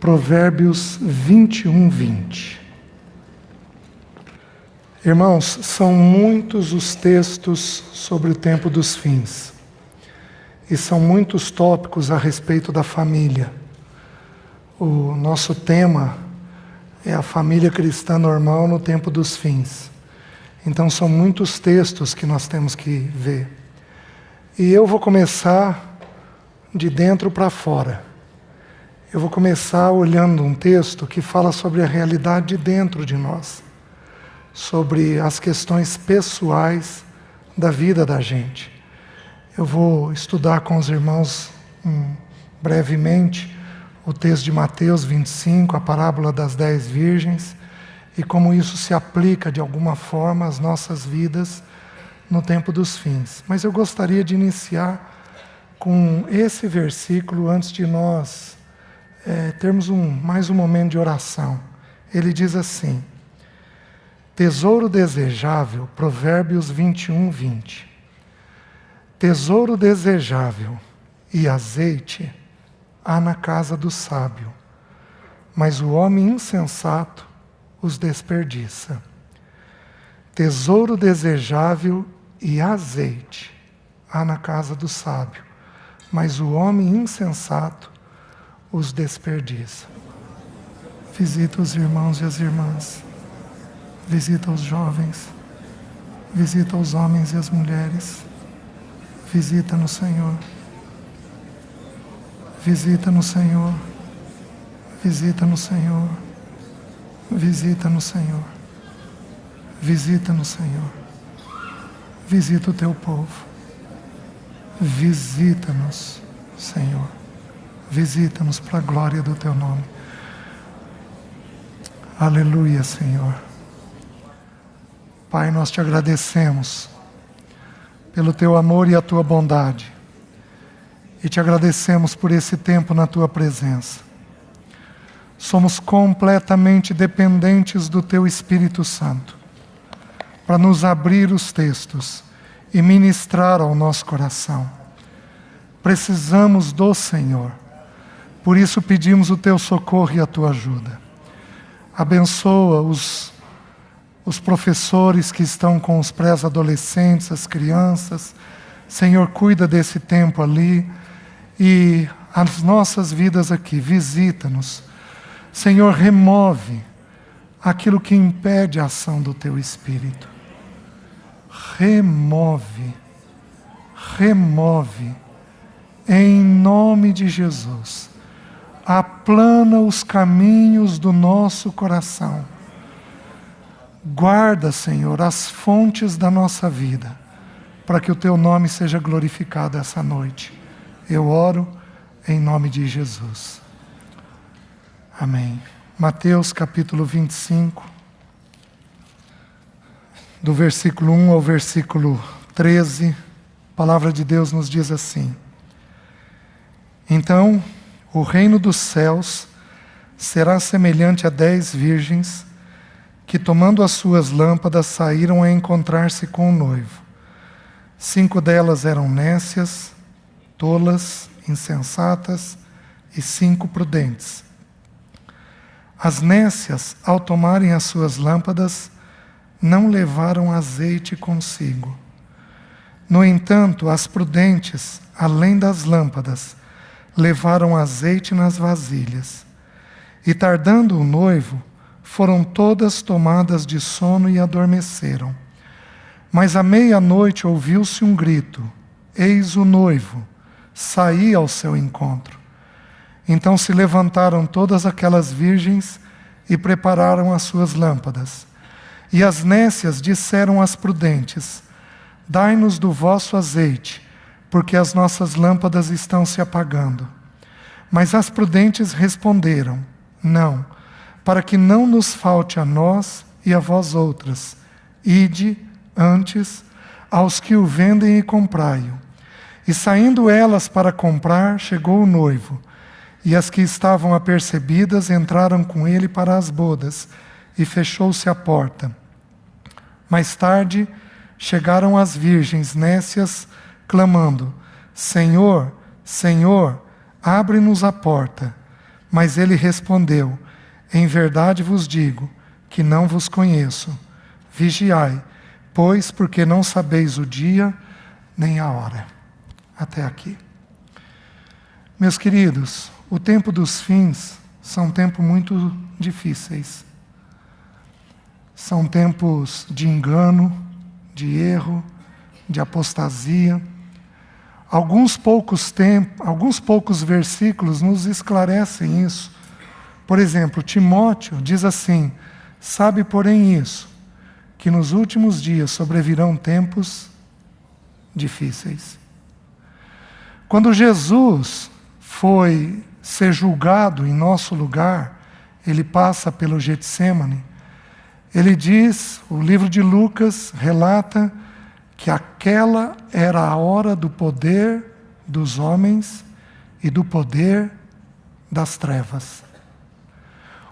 Provérbios 21:20. Irmãos, são muitos os textos sobre o tempo dos fins. E são muitos tópicos a respeito da família. O nosso tema é a família cristã normal no tempo dos fins. Então são muitos textos que nós temos que ver. E eu vou começar de dentro para fora. Eu vou começar olhando um texto que fala sobre a realidade de dentro de nós, sobre as questões pessoais da vida da gente. Eu vou estudar com os irmãos brevemente o texto de Mateus 25, a parábola das 10 virgens, e como isso se aplica de alguma forma às nossas vidas no tempo dos fins. Mas eu gostaria de iniciar com esse versículo antes de nós termos mais um momento de oração. Ele diz assim: tesouro desejável, Provérbios 21:20. Tesouro desejável e azeite há na casa do sábio, mas o homem insensato os desperdiça. Tesouro desejável e azeite há na casa do sábio, mas o homem insensato os desperdiça. Visita os irmãos e as irmãs, visita os jovens, visita os homens e as mulheres, visita no Senhor, visita no Senhor, visita no Senhor, visita no Senhor, visita no Senhor, visita o teu povo, visita-nos, Senhor, visita-nos para a glória do teu nome. Aleluia, Senhor. Pai, nós te agradecemos pelo teu amor e a tua bondade, e te agradecemos por esse tempo na tua presença. Somos completamente dependentes do teu Espírito Santo para nos abrir os textos e ministrar ao nosso coração. Precisamos do Senhor, por isso pedimos o teu socorro e a tua ajuda. Abençoa os professores que estão com os pré-adolescentes, as crianças. Senhor, cuida desse tempo ali e as nossas vidas aqui, visita-nos. Senhor, remove aquilo que impede a ação do teu Espírito. Remove, em nome de Jesus. Aplana os caminhos do nosso coração. Guarda, Senhor, as fontes da nossa vida, para que o teu nome seja glorificado essa noite. Eu oro em nome de Jesus. Amém. Mateus capítulo 25, do versículo 1 ao versículo 13, a palavra de Deus nos diz assim: então, o reino dos céus será semelhante a 10 virgens que, tomando as suas lâmpadas, saíram a encontrar-se com o noivo. 5 delas eram nécias, tolas, insensatas, e 5 prudentes. As nécias, ao tomarem as suas lâmpadas, não levaram azeite consigo. No entanto, as prudentes, além das lâmpadas, levaram azeite nas vasilhas. E tardando o noivo, foram todas tomadas de sono e adormeceram. Mas à meia-noite ouviu-se um grito: eis o noivo, saí ao seu encontro. Então se levantaram todas aquelas virgens e prepararam as suas lâmpadas. E as nécias disseram às prudentes: dai-nos do vosso azeite, porque as nossas lâmpadas estão se apagando. Mas as prudentes responderam: não, para que não nos falte a nós e a vós outras. Ide, antes, aos que o vendem e comprai-o. E saindo elas para comprar, chegou o noivo. E as que estavam apercebidas entraram com ele para as bodas, e fechou-se a porta. Mais tarde, chegaram as virgens nécias, clamando: Senhor, Senhor, abre-nos a porta. Mas ele respondeu: em verdade vos digo que não vos conheço. Vigiai, pois, porque não sabeis o dia nem a hora. Até aqui. Meus queridos, o tempo dos fins são tempos muito difíceis. São tempos de engano, de erro, de apostasia. Alguns poucos versículos nos esclarecem isso. Por exemplo, Timóteo diz assim: sabe, porém, isso, que nos últimos dias sobrevirão tempos difíceis. Quando Jesus foi ser julgado em nosso lugar, ele passa pelo Getsêmani, ele diz, o livro de Lucas relata que aquela era a hora do poder dos homens e do poder das trevas.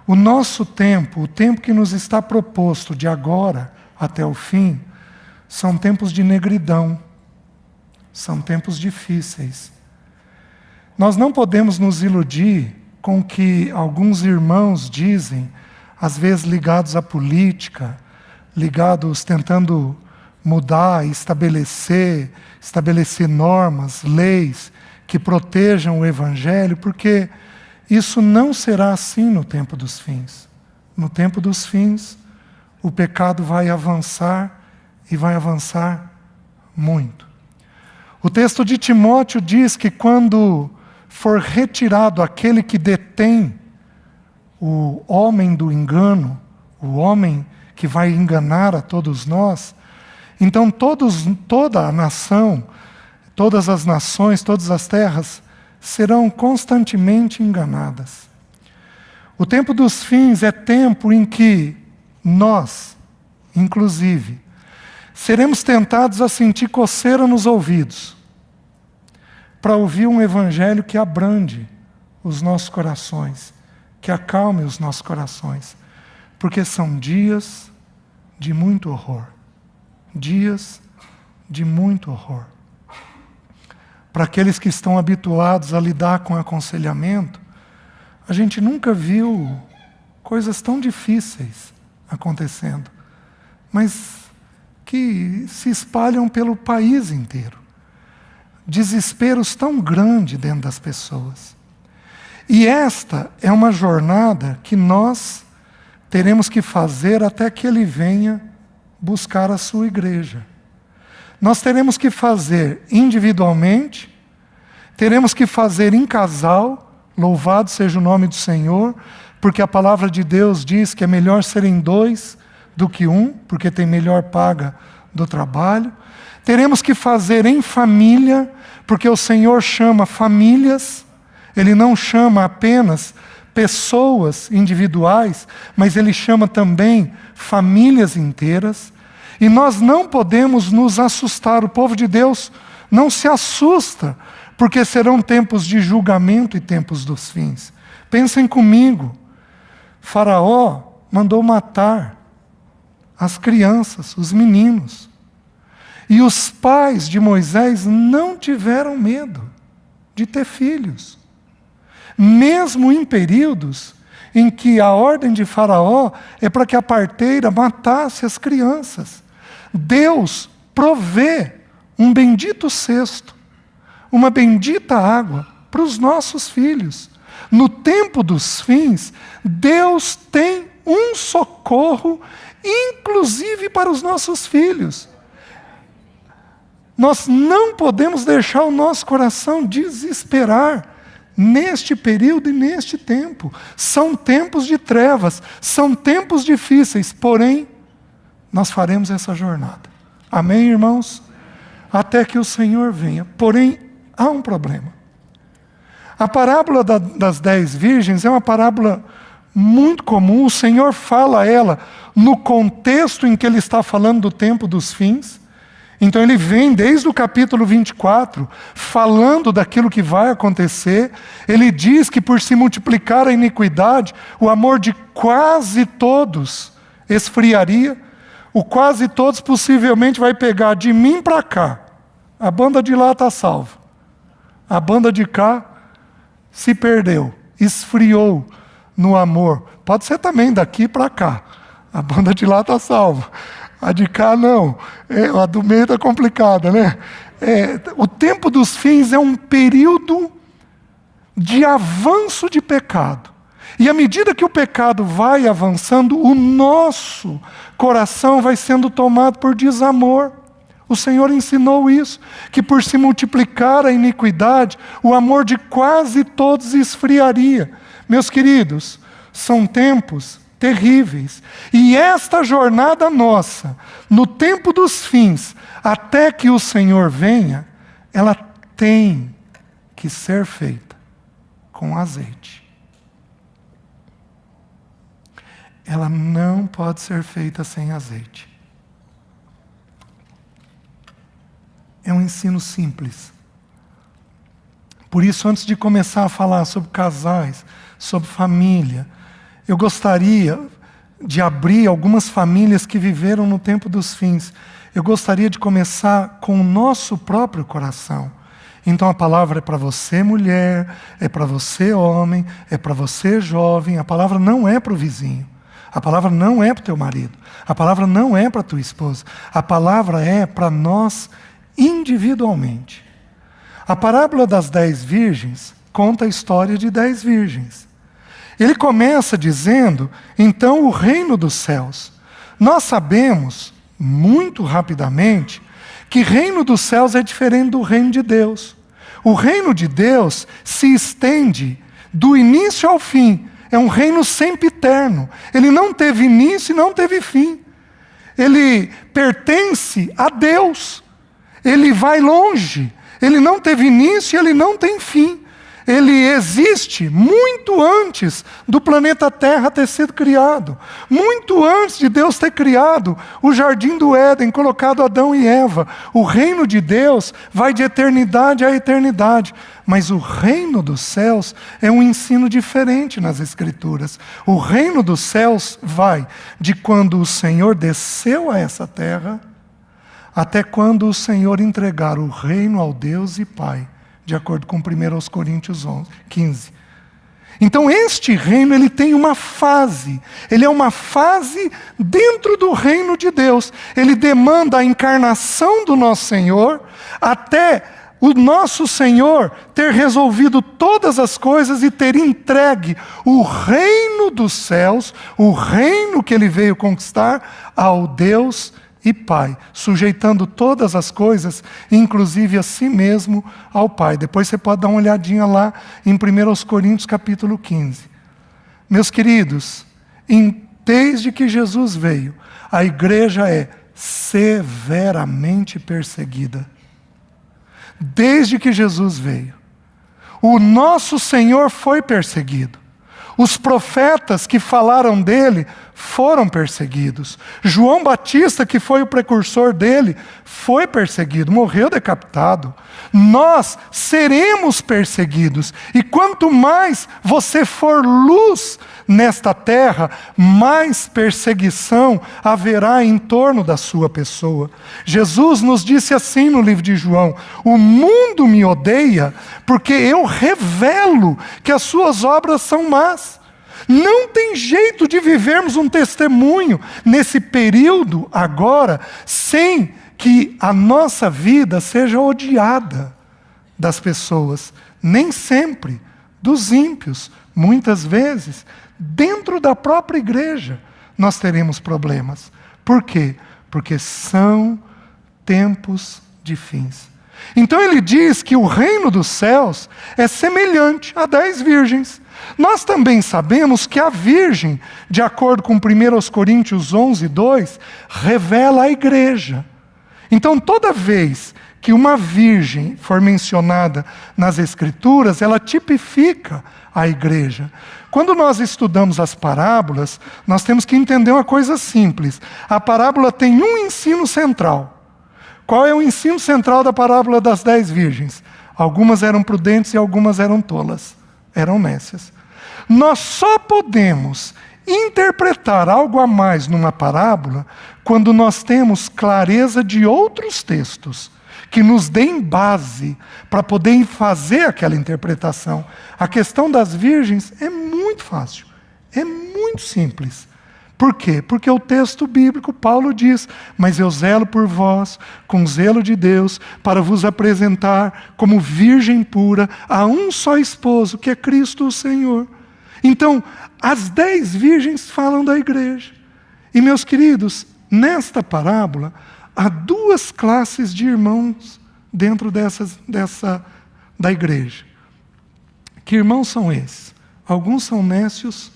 O nosso tempo, o tempo que nos está proposto de agora até o fim, são tempos de negridão, são tempos difíceis. Nós não podemos nos iludir com o que alguns irmãos dizem, às vezes ligados à política, ligados tentando mudar, estabelecer normas, leis que protejam o Evangelho, porque isso não será assim no tempo dos fins. No tempo dos fins, o pecado vai avançar e vai avançar muito. O texto de Timóteo diz que quando for retirado aquele que detém o homem do engano, o homem que vai enganar a todos nós, então toda a nação, todas as nações, todas as terras serão constantemente enganadas. O tempo dos fins é tempo em que nós, inclusive, seremos tentados a sentir coceira nos ouvidos para ouvir um evangelho que abrande os nossos corações, que acalme os nossos corações, porque são dias de muito horror. Dias de muito horror. Para aqueles que estão habituados a lidar com aconselhamento, a gente nunca viu coisas tão difíceis acontecendo, mas que se espalham pelo país inteiro. Desesperos tão grandes dentro das pessoas. E esta é uma jornada que nós teremos que fazer até que Ele venha buscar a sua igreja. Nós teremos que fazer individualmente, teremos que fazer em casal, louvado seja o nome do Senhor, porque a palavra de Deus diz que é melhor serem dois do que um, porque tem melhor paga do trabalho. Teremos que fazer em família, porque o Senhor chama famílias, Ele não chama apenas pessoas individuais, mas Ele chama também famílias inteiras. E nós não podemos nos assustar. O povo de Deus não se assusta, porque serão tempos de julgamento e tempos dos fins. Pensem comigo. Faraó mandou matar as crianças, os meninos. E os pais de Moisés não tiveram medo de ter filhos. Mesmo em períodos em que a ordem de Faraó é para que a parteira matasse as crianças. Deus provê um bendito cesto, uma bendita água para os nossos filhos. No tempo dos fins, Deus tem um socorro, inclusive para os nossos filhos. Nós não podemos deixar o nosso coração desesperar neste período e neste tempo. São tempos de trevas, são tempos difíceis, porém, nós faremos essa jornada. Amém, irmãos? Até que o Senhor venha. Porém, há um problema. A parábola das 10 virgens é uma parábola muito comum. O Senhor fala ela no contexto em que Ele está falando do tempo dos fins. Então ele vem desde o capítulo 24, falando daquilo que vai acontecer. Ele diz que por se multiplicar a iniquidade, o amor de quase todos esfriaria. O quase todos possivelmente vai pegar de mim para cá. A banda de lá está salva. A banda de cá se perdeu. esfriou no amor. Pode ser também daqui para cá. A banda de lá está salva. A de cá não. A do meio está complicada, né? O tempo dos fins é um período de avanço de pecado. E à medida que o pecado vai avançando, o nosso coração vai sendo tomado por desamor. O Senhor ensinou isso, que por se multiplicar a iniquidade, o amor de quase todos esfriaria. Meus queridos, são tempos terríveis. E esta jornada nossa, no tempo dos fins, até que o Senhor venha, ela tem que ser feita com azeite. Ela não pode ser feita sem azeite. É um ensino simples. Por isso, antes de começar a falar sobre casais, sobre família, eu gostaria de abrir algumas famílias que viveram no tempo dos fins. Eu gostaria de começar com o nosso próprio coração. Então a palavra é para você, mulher, é para você, homem, é para você, jovem. A palavra não é para o vizinho. A palavra não é para o teu marido. A palavra não é para a tua esposa. A palavra é para nós individualmente. A parábola das 10 virgens conta a história de 10 virgens. Ele começa dizendo, então, o reino dos céus. Nós sabemos, muito rapidamente, que reino dos céus é diferente do reino de Deus. O reino de Deus se estende do início ao fim. É um reino sempiterno. Ele não teve início e não teve fim. Ele pertence a Deus. Ele vai longe. Ele não teve início e ele não tem fim. Ele existe muito antes do planeta Terra ter sido criado. Muito antes de Deus ter criado o jardim do Éden, colocado Adão e Eva. O reino de Deus vai de eternidade a eternidade. Mas o reino dos céus é um ensino diferente nas Escrituras. O reino dos céus vai de quando o Senhor desceu a essa terra até quando o Senhor entregar o reino ao Deus e Pai, de acordo com 1 Coríntios 15. Então este reino ele tem uma fase, ele é uma fase dentro do reino de Deus. Ele demanda a encarnação do nosso Senhor até o nosso Senhor ter resolvido todas as coisas e ter entregue o reino dos céus, o reino que ele veio conquistar, ao Deus e Pai, sujeitando todas as coisas, inclusive a si mesmo, ao Pai. Depois você pode dar uma olhadinha lá em 1 Coríntios capítulo 15. Meus queridos, desde que Jesus veio, a igreja é severamente perseguida. Desde que Jesus veio, o nosso Senhor foi perseguido. Os profetas que falaram dele foram perseguidos. João Batista, que foi o precursor dele, foi perseguido, morreu decapitado. Nós seremos perseguidos. E quanto mais você for luz nesta terra, mais perseguição haverá em torno da sua pessoa. Jesus nos disse assim no livro de João: o mundo me odeia porque eu revelo que as suas obras são más. Não tem jeito de vivermos um testemunho nesse período agora sem que a nossa vida seja odiada das pessoas, nem sempre dos ímpios. Muitas vezes, dentro da própria igreja, nós teremos problemas. Por quê? Porque são tempos de fins. Então ele diz que o reino dos céus é semelhante a 10 virgens. Nós também sabemos que a virgem, de acordo com 1 Coríntios 11:2, revela a igreja. Então toda vez que uma virgem for mencionada nas Escrituras, ela tipifica a igreja. Quando nós estudamos as parábolas, nós temos que entender uma coisa simples. A parábola tem um ensino central. Qual é o ensino central da parábola das 10 virgens? Algumas eram prudentes e algumas eram tolas, eram nécias. Nós só podemos interpretar algo a mais numa parábola quando nós temos clareza de outros textos que nos deem base para poder fazer aquela interpretação. A questão das virgens é muito fácil, é muito simples. Por quê? Porque o texto bíblico, Paulo diz: mas eu zelo por vós, com zelo de Deus, para vos apresentar como virgem pura a um só esposo, que é Cristo o Senhor. Então, as 10 virgens falam da igreja. E, meus queridos, nesta parábola, há 2 classes de irmãos dentro da igreja. Que irmãos são esses? Alguns são nécios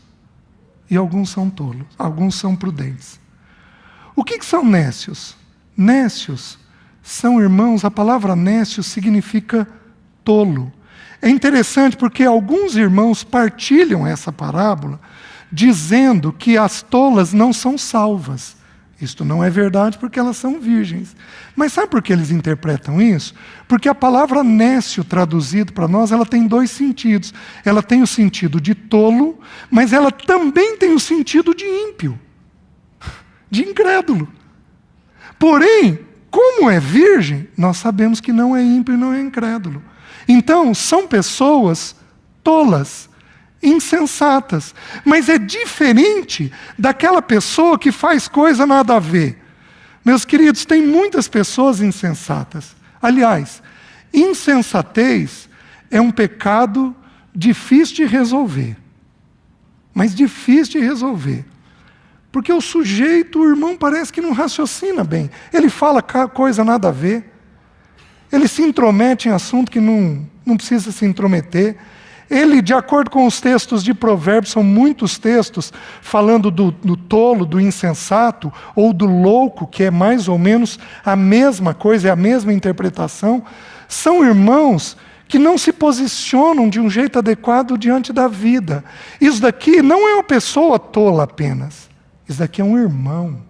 e alguns são tolos, alguns são prudentes. O que são nécios? Nécios são irmãos, a palavra nécio significa tolo. É interessante porque alguns irmãos partilham essa parábola dizendo que as tolas não são salvas. Isto não é verdade porque elas são virgens. Mas sabe por que eles interpretam isso? Porque a palavra nécio, traduzido para nós, ela tem 2 sentidos. Ela tem o sentido de tolo, mas ela também tem o sentido de ímpio, de incrédulo. Porém, como é virgem, nós sabemos que não é ímpio e não é incrédulo. Então, são pessoas tolas, insensatas. Mas é diferente daquela pessoa que faz coisa nada a ver. Meus queridos, tem muitas pessoas insensatas. Aliás, insensatez é um pecado difícil de resolver. Mas difícil de resolver. Porque o sujeito, o irmão, parece que não raciocina bem. Ele fala coisa nada a ver. Ele se intromete em assunto que não precisa se intrometer. Ele, de acordo com os textos de Provérbios, são muitos textos falando do tolo, do insensato, ou do louco, que é mais ou menos a mesma coisa, é a mesma interpretação. São irmãos que não se posicionam de um jeito adequado diante da vida. Isso daqui não é uma pessoa tola apenas. Isso daqui é um irmão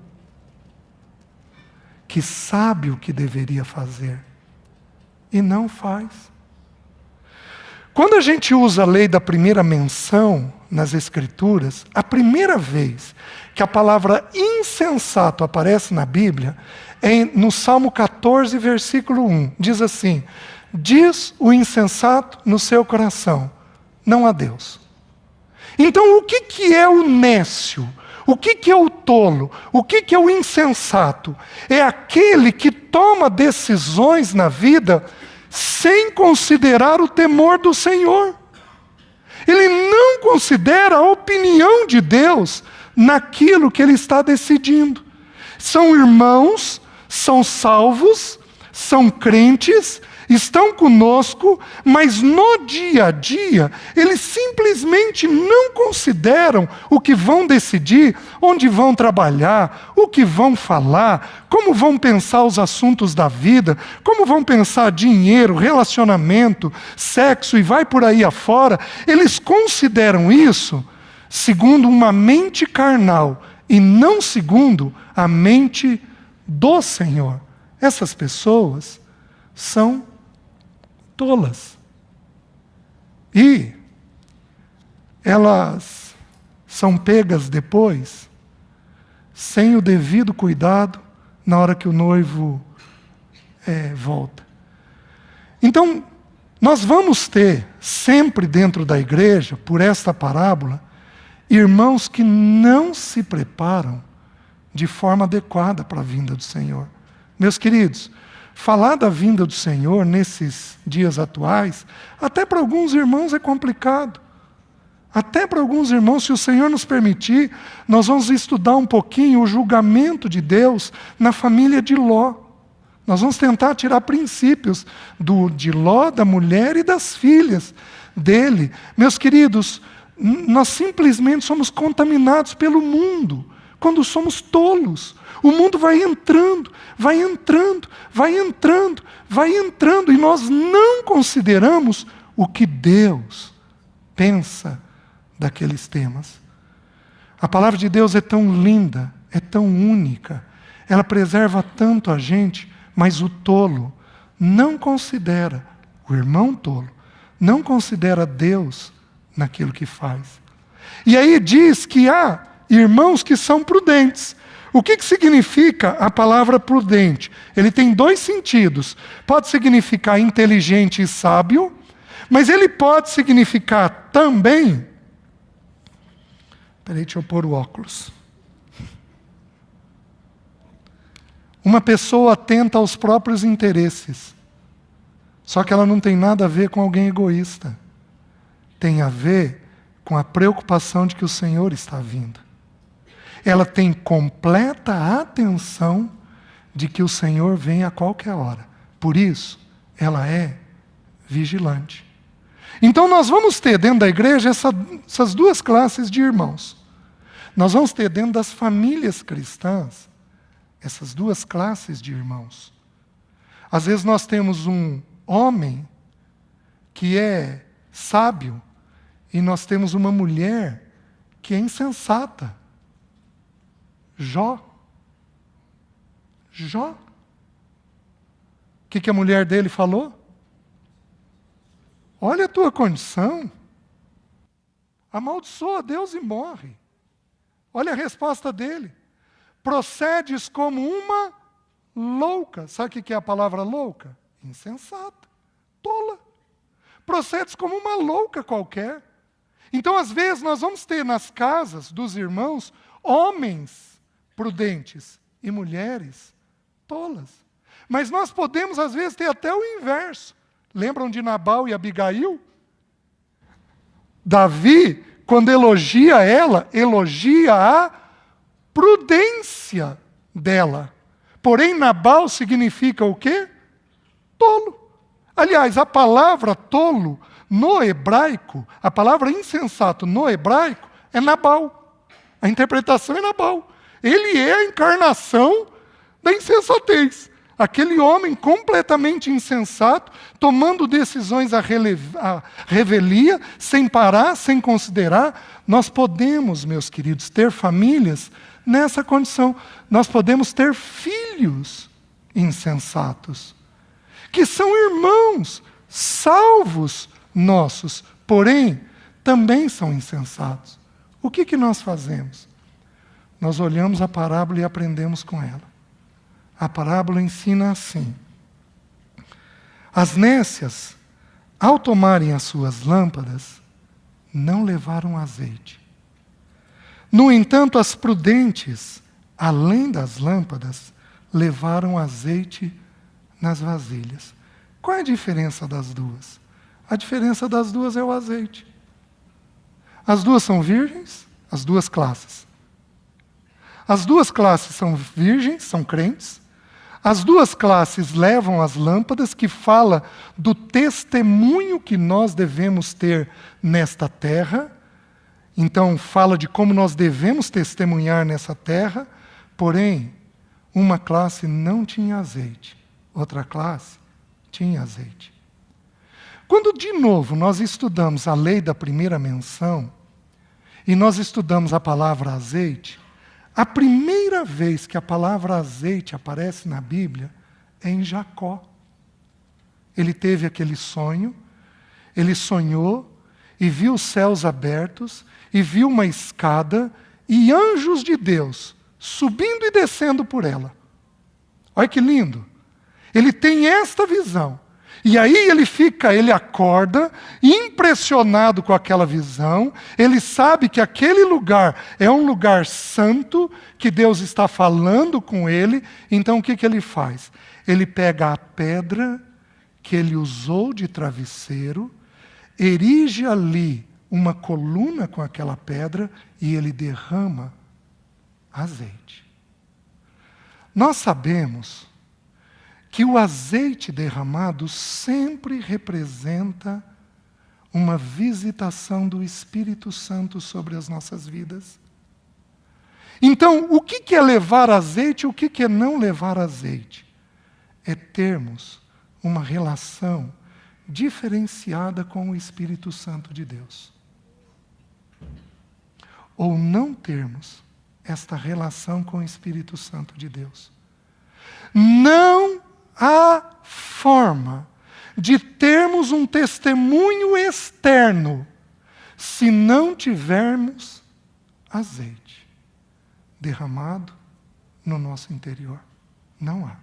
que sabe o que deveria fazer e não faz. Quando a gente usa a lei da primeira menção nas Escrituras, a primeira vez que a palavra insensato aparece na Bíblia é no Salmo 14, versículo 1. Diz assim: diz o insensato no seu coração, não há Deus. Então, o que é o nécio? O que é o tolo? O que é o insensato? É aquele que toma decisões na vida sem considerar o temor do Senhor. Ele não considera a opinião de Deus naquilo que ele está decidindo. São irmãos, são salvos, são crentes, estão conosco, mas no dia a dia, eles simplesmente não consideram o que vão decidir, onde vão trabalhar, o que vão falar, como vão pensar os assuntos da vida, como vão pensar dinheiro, relacionamento, sexo e vai por aí afora. Eles consideram isso segundo uma mente carnal e não segundo a mente do Senhor. Essas pessoas são tolas. E elas são pegas depois, sem o devido cuidado, na hora que o noivo volta. Então, nós vamos ter sempre dentro da igreja, por esta parábola, irmãos que não se preparam de forma adequada para a vinda do Senhor. Meus queridos, falar da vinda do Senhor nesses dias atuais, até para alguns irmãos é complicado. Até para alguns irmãos, se o Senhor nos permitir, nós vamos estudar um pouquinho o julgamento de Deus na família de Ló. Nós vamos tentar tirar princípios de Ló, da mulher e das filhas dele. Meus queridos, nós simplesmente somos contaminados pelo mundo quando somos tolos. O mundo vai entrando, vai entrando, vai entrando, vai entrando, e nós não consideramos o que Deus pensa daqueles temas. A palavra de Deus é tão linda, é tão única, ela preserva tanto a gente, mas o tolo não considera, o irmão tolo, não considera Deus naquilo que faz. E aí diz que há irmãos que são prudentes. O que significa a palavra prudente? Ele tem dois sentidos. Pode significar inteligente e sábio, mas ele pode significar também... Espera aí, deixa eu pôr o óculos. Uma pessoa atenta aos próprios interesses. Só que ela não tem nada a ver com alguém egoísta. Tem a ver com a preocupação de que o Senhor está vindo. Ela tem completa atenção de que o Senhor vem a qualquer hora. Por isso, ela é vigilante. Então nós vamos ter dentro da igreja essas duas classes de irmãos. Nós vamos ter dentro das famílias cristãs essas duas classes de irmãos. Às vezes nós temos um homem que é sábio e nós temos uma mulher que é insensata. Jó. O que a mulher dele falou? Olha a tua condição. Amaldiçoa Deus e morre. Olha a resposta dele. Procedes como uma louca. Sabe o que é a palavra louca? Insensata. Tola. Procedes como uma louca qualquer. Então, às vezes, nós vamos ter nas casas dos irmãos homens prudentes e mulheres tolas. Mas nós podemos, às vezes, ter até o inverso. Lembram de Nabal e Abigail? Davi, quando elogia ela, elogia a prudência dela. Porém, Nabal significa o quê? Tolo. Aliás, a palavra tolo no hebraico, a palavra insensato no hebraico é Nabal. A interpretação é Nabal. Ele é a encarnação da insensatez. Aquele homem completamente insensato, tomando decisões à revelia, sem parar, sem considerar. Nós podemos, meus queridos, ter famílias nessa condição. Nós podemos ter filhos insensatos, que são irmãos, salvos nossos, porém, também são insensatos. O que nós fazemos? Nós olhamos a parábola e aprendemos com ela. A parábola ensina assim: as nécias, ao tomarem as suas lâmpadas, não levaram azeite. No entanto, as prudentes, além das lâmpadas, levaram azeite nas vasilhas. Qual é a diferença das duas? A diferença das duas é o azeite. As duas são virgens, as duas classes. As duas classes são virgens, são crentes. As duas classes levam as lâmpadas, que fala do testemunho que nós devemos ter nesta terra. Então, fala de como nós devemos testemunhar nessa terra. Porém, uma classe não tinha azeite, outra classe tinha azeite. Quando, de novo, nós estudamos a lei da primeira menção, e nós estudamos a palavra azeite, a primeira vez que a palavra azeite aparece na Bíblia é em Jacó. Ele teve aquele sonho, ele sonhou e viu os céus abertos, e viu uma escada e anjos de Deus subindo e descendo por ela. Olha que lindo! Ele tem esta visão. E aí ele acorda, impressionado com aquela visão. Ele sabe que aquele lugar é um lugar santo, que Deus está falando com ele. Então o que ele faz? Ele pega a pedra que ele usou de travesseiro, erige ali uma coluna com aquela pedra e ele derrama azeite. Nós sabemos que o azeite derramado sempre representa uma visitação do Espírito Santo sobre as nossas vidas. Então, o que é levar azeite e o que é não levar azeite? É termos uma relação diferenciada com o Espírito Santo de Deus. Ou não termos esta relação com o Espírito Santo de Deus. Não há forma de termos um testemunho externo se não tivermos azeite derramado no nosso interior. Não há.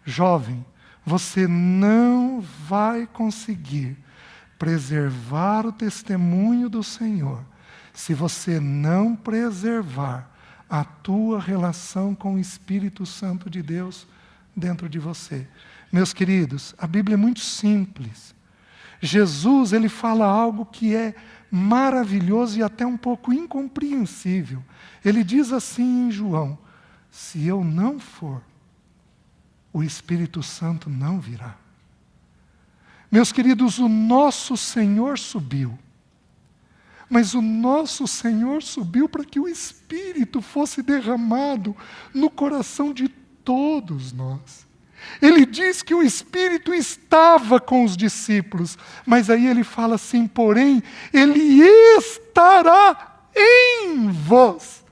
Jovem, você não vai conseguir preservar o testemunho do Senhor se você não preservar a tua relação com o Espírito Santo de Deus dentro de você. Meus queridos, a Bíblia é muito simples. Jesus, ele fala algo que é maravilhoso e até um pouco incompreensível. Ele diz assim em João: se eu não for, o Espírito Santo não virá. Meus queridos, o nosso Senhor subiu. Mas o nosso Senhor subiu para que o Espírito fosse derramado no coração de todos nós. Ele diz que o Espírito estava com os discípulos, mas aí ele fala assim: porém, ele estará em vós.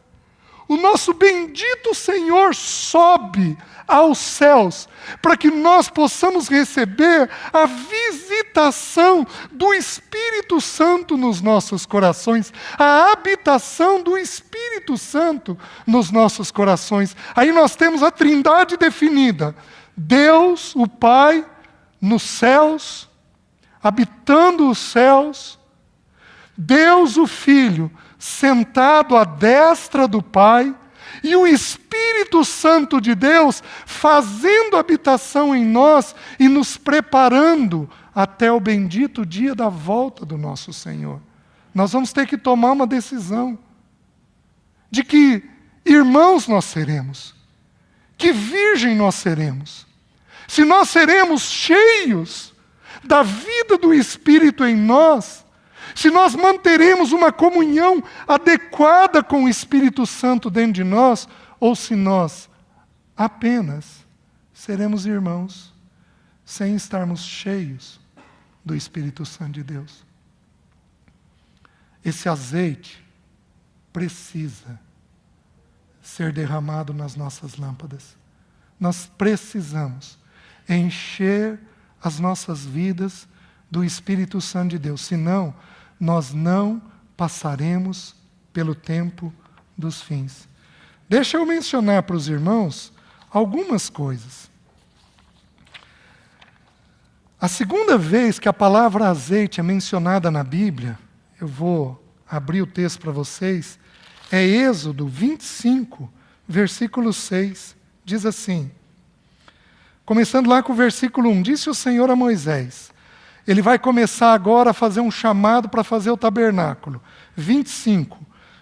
O nosso bendito Senhor sobe aos céus para que nós possamos receber a visitação do Espírito Santo nos nossos corações, a habitação do Espírito Santo nos nossos corações. Aí nós temos a Trindade definida: Deus, o Pai, nos céus, habitando os céus, Deus, o Filho, sentado à destra do Pai, e o Espírito Santo de Deus fazendo habitação em nós e nos preparando até o bendito dia da volta do nosso Senhor. Nós vamos ter que tomar uma decisão de que irmãos nós seremos, que virgem nós seremos. Se nós seremos cheios da vida do Espírito em nós, se nós manteremos uma comunhão adequada com o Espírito Santo dentro de nós, ou se nós apenas seremos irmãos sem estarmos cheios do Espírito Santo de Deus. Esse azeite precisa ser derramado nas nossas lâmpadas. Nós precisamos encher as nossas vidas do Espírito Santo de Deus, senão nós não passaremos pelo tempo dos fins. Deixa eu mencionar para os irmãos algumas coisas. A segunda vez que a palavra azeite é mencionada na Bíblia, eu vou abrir o texto para vocês, é Êxodo 25, versículo 6. Diz assim, começando lá com o versículo 1, disse o Senhor a Moisés. Ele vai começar agora a fazer um chamado para fazer o tabernáculo. 25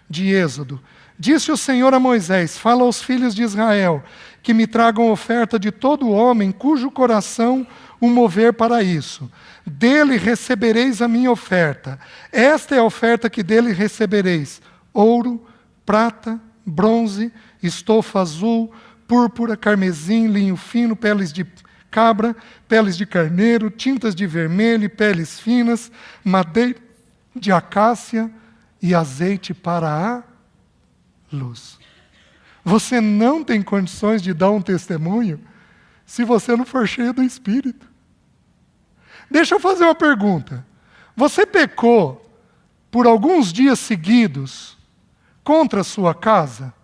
de Êxodo. Disse o Senhor a Moisés: fala aos filhos de Israel, que me tragam oferta de todo homem cujo coração o mover para isso. Dele recebereis a minha oferta. Esta é a oferta que dele recebereis: ouro, prata, bronze, estofa azul, púrpura, carmesim, linho fino, peles de cabra, peles de carneiro, tintas de vermelho e peles finas, madeira de acácia e azeite para a luz. Você não tem condições de dar um testemunho se você não for cheio do Espírito. Deixa eu fazer uma pergunta. Você pecou por alguns dias seguidos contra a sua casa?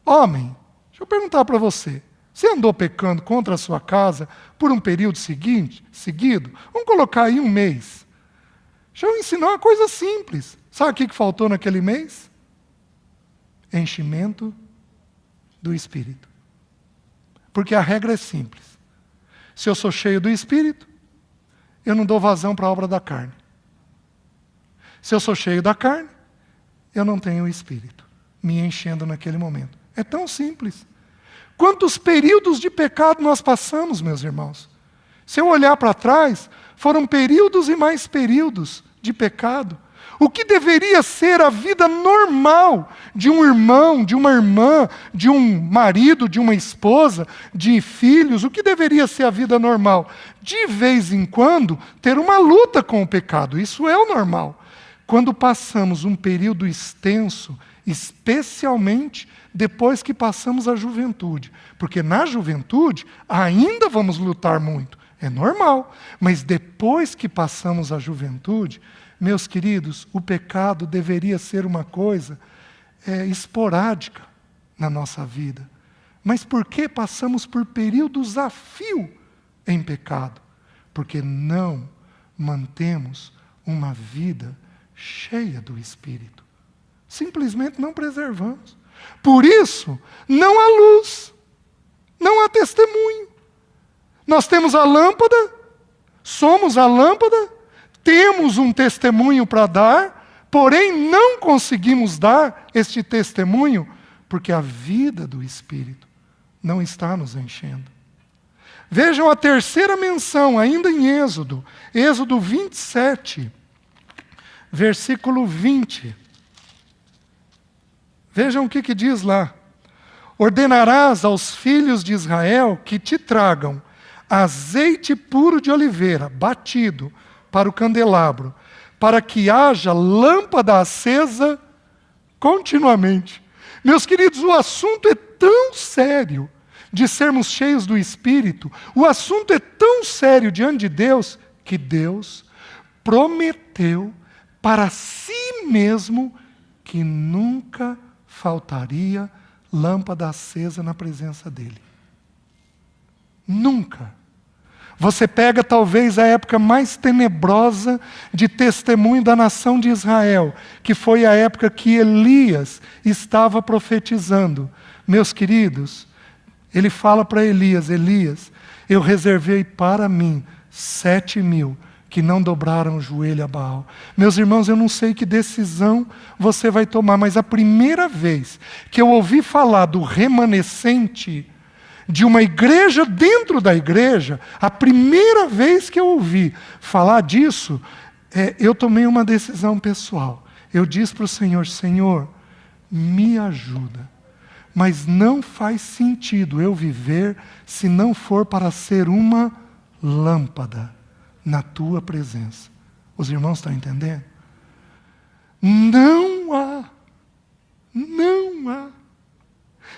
Homem, deixa eu perguntar para você. Você andou pecando contra a sua casa por um período seguido? Vamos colocar aí um mês. Deixa eu ensinar uma coisa simples. Sabe o que faltou naquele mês? Enchimento do Espírito. Porque a regra é simples. Se eu sou cheio do Espírito, eu não dou vazão para a obra da carne. Se eu sou cheio da carne, eu não tenho o Espírito me enchendo naquele momento. É tão simples. Quantos períodos de pecado nós passamos, meus irmãos? Se eu olhar para trás, foram períodos e mais períodos de pecado. O que deveria ser a vida normal de um irmão, de uma irmã, de um marido, de uma esposa, de filhos, o que deveria ser a vida normal? De vez em quando, ter uma luta com o pecado, isso é o normal. Quando passamos um período extenso, especialmente depois que passamos a juventude. Porque na juventude ainda vamos lutar muito. É normal. Mas depois que passamos a juventude, meus queridos, o pecado deveria ser uma coisa esporádica na nossa vida. Mas por que passamos por períodos a fio em pecado? Porque não mantemos uma vida cheia do Espírito. Simplesmente não preservamos. Por isso, não há luz, não há testemunho. Nós temos a lâmpada, somos a lâmpada, temos um testemunho para dar, porém não conseguimos dar este testemunho porque a vida do Espírito não está nos enchendo. Vejam a terceira menção, ainda em Êxodo, Êxodo 27, versículo 20. Vejam o que diz lá. Ordenarás aos filhos de Israel que te tragam azeite puro de oliveira, batido, para o candelabro, para que haja lâmpada acesa continuamente. Meus queridos, o assunto é tão sério de sermos cheios do Espírito, o assunto é tão sério diante de Deus, que Deus prometeu para si mesmo que nunca faltaria lâmpada acesa na presença dele. Nunca. Você pega talvez a época mais tenebrosa de testemunho da nação de Israel, que foi a época que Elias estava profetizando. Meus queridos, ele fala para Elias, Elias, eu reservei para mim 7.000 que não dobraram o joelho a Baal. Meus irmãos, eu não sei que decisão você vai tomar, mas a primeira vez que eu ouvi falar do remanescente de uma igreja dentro da igreja, a primeira vez que eu ouvi falar disso, eu tomei uma decisão pessoal. Eu disse para o Senhor, Senhor, me ajuda. Mas não faz sentido eu viver se não for para ser uma lâmpada na tua presença. Os irmãos estão entendendo? Não há.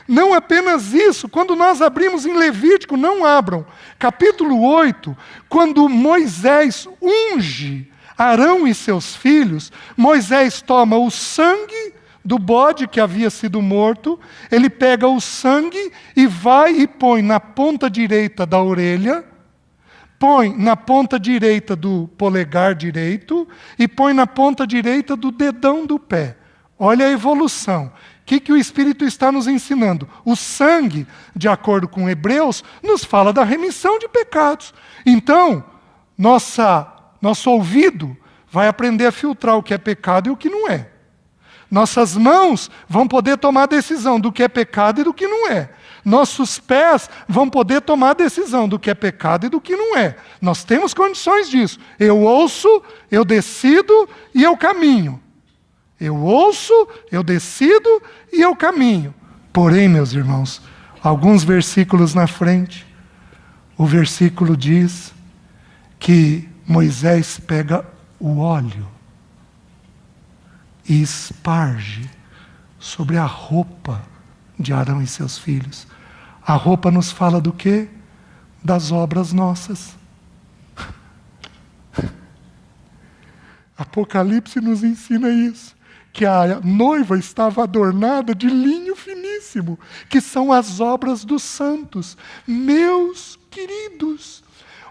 Não apenas isso, quando nós abrimos em Levítico, não abram. Capítulo 8, quando Moisés unge Arão e seus filhos, Moisés toma o sangue do bode que havia sido morto, ele pega o sangue e vai e põe na ponta direita da orelha, põe na ponta direita do polegar direito e põe na ponta direita do dedão do pé. Olha a evolução. O que o Espírito está nos ensinando? O sangue, de acordo com Hebreus, nos fala da remissão de pecados. Então, nosso ouvido vai aprender a filtrar o que é pecado e o que não é. Nossas mãos vão poder tomar decisão do que é pecado e do que não é. Nossos pés vão poder tomar decisão do que é pecado e do que não é. Nós temos condições disso. Eu ouço, eu decido e eu caminho. Eu ouço, eu decido e eu caminho. Porém, meus irmãos, alguns versículos na frente, o versículo diz que Moisés pega o óleo e esparge sobre a roupa de Arão e seus filhos. A roupa nos fala do quê? Das obras nossas. Apocalipse nos ensina isso. Que a noiva estava adornada de linho finíssimo, que são as obras dos santos. Meus queridos,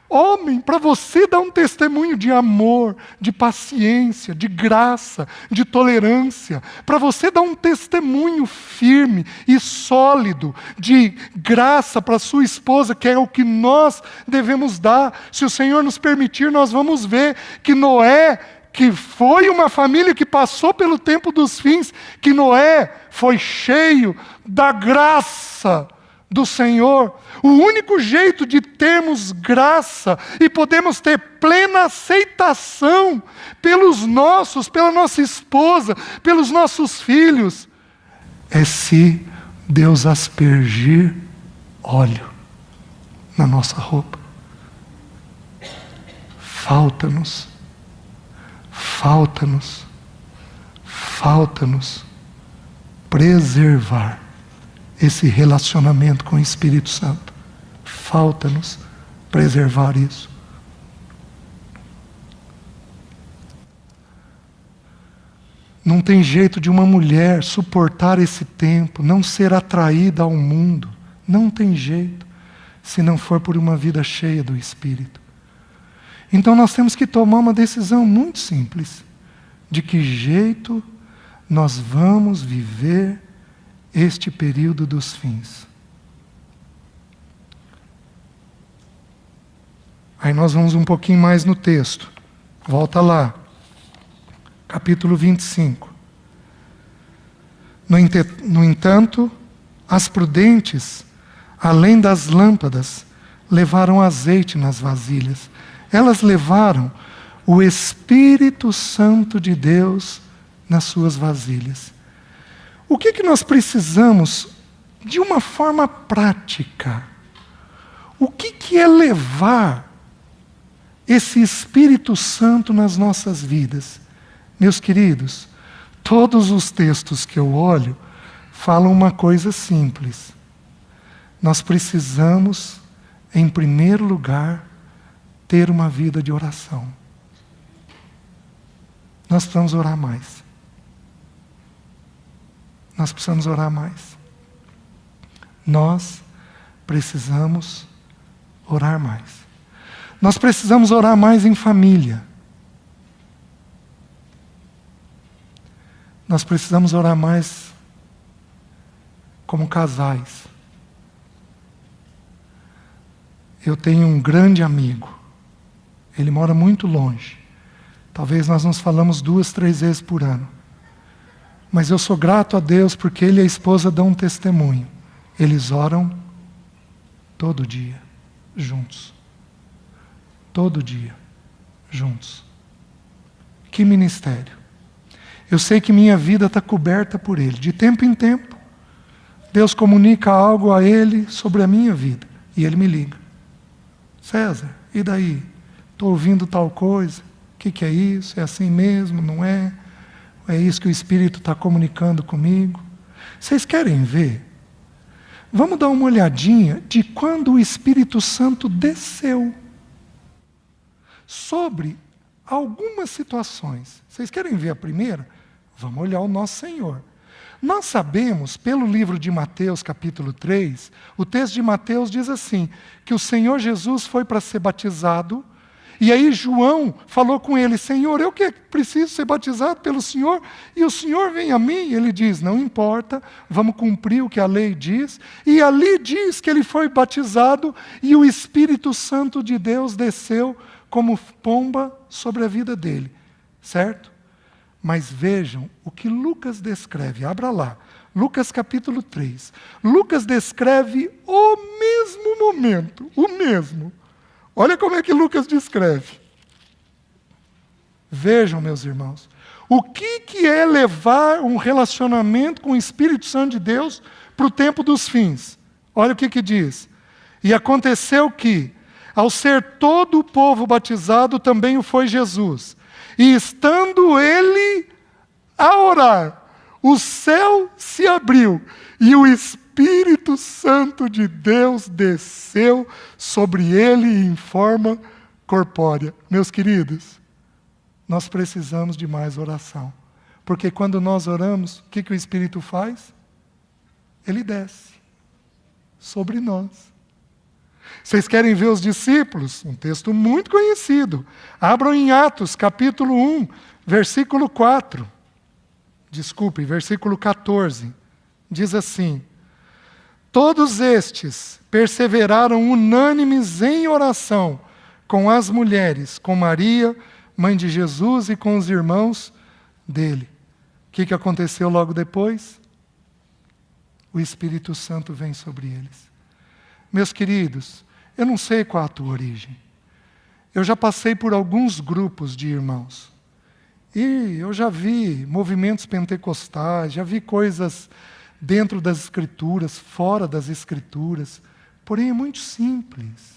homem, para você dar um testemunho de amor, de paciência, de graça, de tolerância, para você dar um testemunho firme e sólido de graça para sua esposa, que é o que nós devemos dar. Se o Senhor nos permitir, nós vamos ver que Noé, que foi uma família que passou pelo tempo dos fins, que Noé foi cheio da graça do Senhor. O único jeito de termos graça e podemos ter plena aceitação pelos nossos, pela nossa esposa, pelos nossos filhos, é se Deus aspergir óleo na nossa roupa. Falta-nos preservar esse relacionamento com o Espírito Santo. Falta-nos preservar isso. Não tem jeito de uma mulher suportar esse tempo, não ser atraída ao mundo. Não tem jeito, se não for por uma vida cheia do Espírito. Então nós temos que tomar uma decisão muito simples. De que jeito nós vamos viver este período dos fins? Aí nós vamos um pouquinho mais no texto. Volta lá. Capítulo 25. No entanto, as prudentes, além das lâmpadas, levaram azeite nas vasilhas. Elas levaram o Espírito Santo de Deus nas suas vasilhas. O que nós precisamos de uma forma prática? O que é levar esse Espírito Santo nas nossas vidas? Meus queridos, todos os textos que eu olho falam uma coisa simples. Nós precisamos, em primeiro lugar, ter uma vida de oração. Nós precisamos orar mais. Nós precisamos orar mais. Nós precisamos orar mais. Nós precisamos orar mais em família. Nós precisamos orar mais como casais. Eu tenho um grande amigo. Ele mora muito longe. Talvez nós nos falamos 2, 3 vezes por ano. Mas eu sou grato a Deus porque ele e a esposa dão um testemunho. Eles oram todo dia, juntos. Todo dia, juntos. Que ministério. Eu sei que minha vida está coberta por ele. De tempo em tempo, Deus comunica algo a ele sobre a minha vida. E ele me liga. César, e daí? Estou ouvindo tal coisa. O que é isso? É assim mesmo? Não é? É isso que o Espírito está comunicando comigo? Vocês querem ver? Vamos dar uma olhadinha de quando o Espírito Santo desceu sobre algumas situações. Vocês querem ver a primeira? Vamos olhar o nosso Senhor. Nós sabemos, pelo livro de Mateus, capítulo 3, o texto de Mateus diz assim, que o Senhor Jesus foi para ser batizado, e aí João falou com ele, Senhor, eu que preciso ser batizado pelo Senhor, e o Senhor vem a mim, e ele diz, não importa, vamos cumprir o que a lei diz, e ali diz que ele foi batizado, e o Espírito Santo de Deus desceu como pomba sobre a vida dele, certo? Mas vejam o que Lucas descreve, abra lá, Lucas capítulo 3. Lucas descreve o mesmo momento, o mesmo. Olha como é que Lucas descreve. Vejam, meus irmãos, o que é levar um relacionamento com o Espírito Santo de Deus para o tempo dos fins. Olha o que diz. E aconteceu que, ao ser todo o povo batizado, também o foi Jesus. E estando ele a orar, o céu se abriu e o Espírito Santo de Deus desceu sobre ele em forma corpórea. Meus queridos, nós precisamos de mais oração. Porque quando nós oramos, o que o Espírito faz? Ele desce sobre nós. Vocês querem ver os discípulos? Um texto muito conhecido. Abram em Atos, capítulo 1, versículo 4. Desculpe, versículo 14. Diz assim, todos estes perseveraram unânimes em oração com as mulheres, com Maria, mãe de Jesus, e com os irmãos dele. O que aconteceu logo depois? O Espírito Santo vem sobre eles. Meus queridos, eu não sei qual a tua origem. Eu já passei por alguns grupos de irmãos. E eu já vi movimentos pentecostais, já vi coisas dentro das Escrituras, fora das Escrituras. Porém, é muito simples.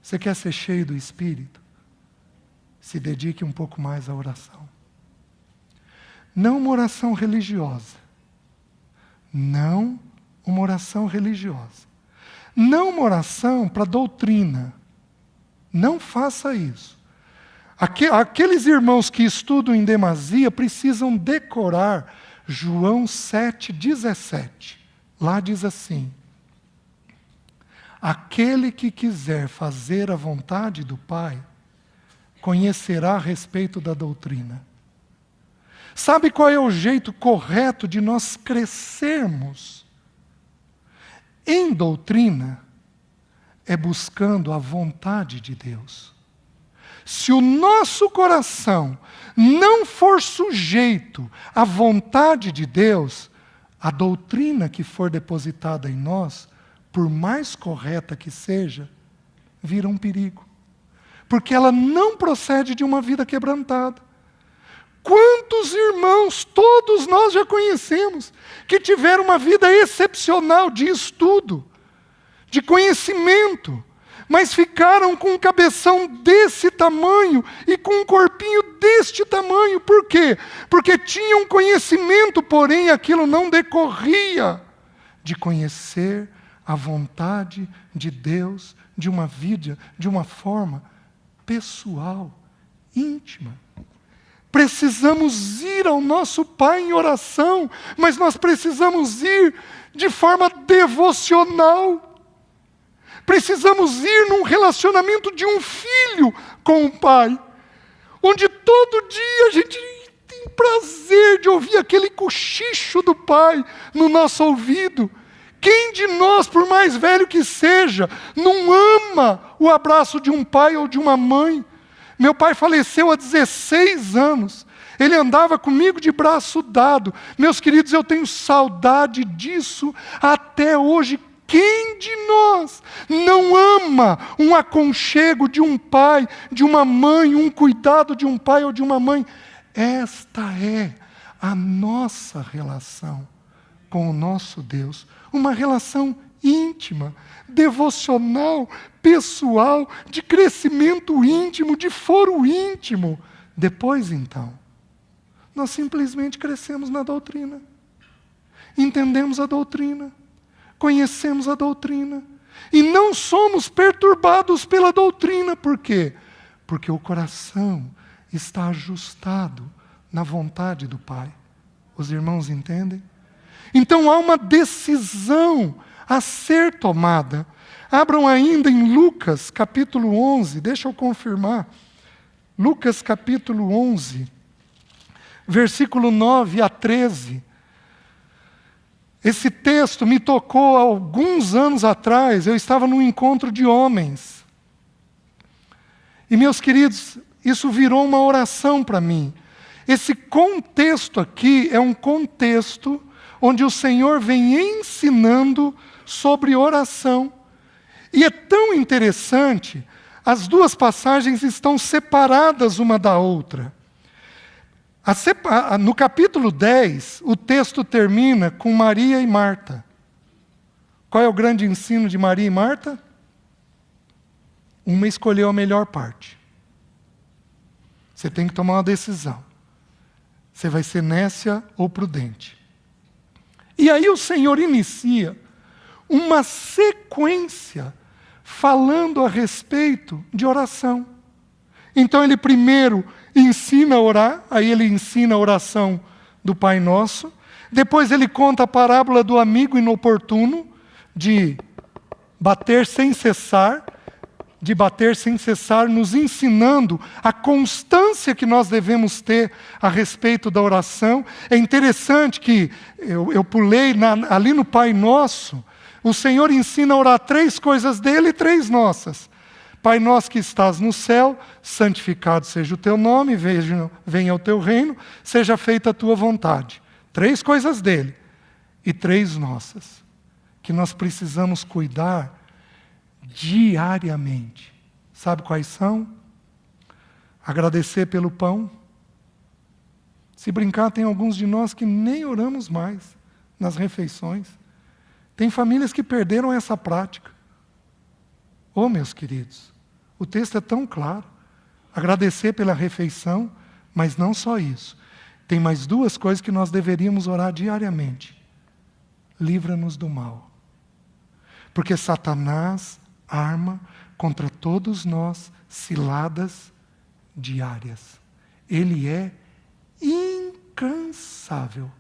Você quer ser cheio do Espírito? Se dedique um pouco mais à oração. Não uma oração religiosa. Não uma oração religiosa. Não uma oração para doutrina. Não faça isso. Aqueles irmãos que estudam em demasia precisam decorar João 7,17. Lá diz assim: aquele que quiser fazer a vontade do Pai, conhecerá a respeito da doutrina. Sabe qual é o jeito correto de nós crescermos em doutrina? É buscando a vontade de Deus. Se o nosso coração não for sujeito à vontade de Deus, a doutrina que for depositada em nós, por mais correta que seja, vira um perigo. Porque ela não procede de uma vida quebrantada. Quantos irmãos, todos nós já conhecemos, que tiveram uma vida excepcional de estudo, de conhecimento, mas ficaram com um cabeção desse tamanho e com um corpinho deste tamanho. Por quê? Porque tinham conhecimento, porém aquilo não decorria de conhecer a vontade de Deus de uma vida, de uma forma pessoal, íntima. Precisamos ir ao nosso Pai em oração, mas nós precisamos ir de forma devocional. Precisamos ir num relacionamento de um filho com o Pai, onde todo dia a gente tem prazer de ouvir aquele cochicho do Pai no nosso ouvido. Quem de nós, por mais velho que seja, não ama o abraço de um pai ou de uma mãe? Meu pai faleceu há 16 anos. Ele andava comigo de braço dado. Meus queridos, eu tenho saudade disso até hoje. Quem de nós não ama um aconchego de um pai, de uma mãe, um cuidado de um pai ou de uma mãe? Esta é a nossa relação com o nosso Deus. Uma relação íntima, devocional, pessoal, de crescimento íntimo, de foro íntimo. Depois, então, nós simplesmente crescemos na doutrina. Entendemos a doutrina. Conhecemos a doutrina. E não somos perturbados pela doutrina. Por quê? Porque o coração está ajustado na vontade do Pai. Os irmãos entendem? Então há uma decisão a ser tomada. Abram ainda em Lucas capítulo 11, deixa eu confirmar. Lucas capítulo 11, versículo 9 a 13. Esse texto me tocou há alguns anos atrás. Eu estava num encontro de homens. E, meus queridos, isso virou uma oração para mim. Esse contexto aqui é um contexto onde o Senhor vem ensinando sobre oração. E é tão interessante, as duas passagens estão separadas uma da outra. No capítulo 10, o texto termina com Maria e Marta. Qual é o grande ensino de Maria e Marta? Uma escolheu a melhor parte. Você tem que tomar uma decisão. Você vai ser nécia ou prudente. E aí o Senhor inicia uma sequência falando a respeito de oração. Então ele primeiro ensina a orar, aí ele ensina a oração do Pai Nosso. Depois ele conta a parábola do amigo inoportuno, de bater sem cessar, nos ensinando a constância que nós devemos ter a respeito da oração. É interessante que eu pulei ali no Pai Nosso, o Senhor ensina a orar 3 coisas dele e 3 nossas. Pai nosso que estás no céu, santificado seja o teu nome, venha o teu reino, seja feita a tua vontade. 3 coisas dele e 3 nossas, que nós precisamos cuidar diariamente. Sabe quais são? Agradecer pelo pão. Se brincar, tem alguns de nós que nem oramos mais nas refeições. Tem famílias que perderam essa prática. Oh, meus queridos, o texto é tão claro. Agradecer pela refeição, mas não só isso. Tem mais 2 coisas que nós deveríamos orar diariamente. Livra-nos do mal. Porque Satanás arma contra todos nós ciladas diárias. Ele é incansável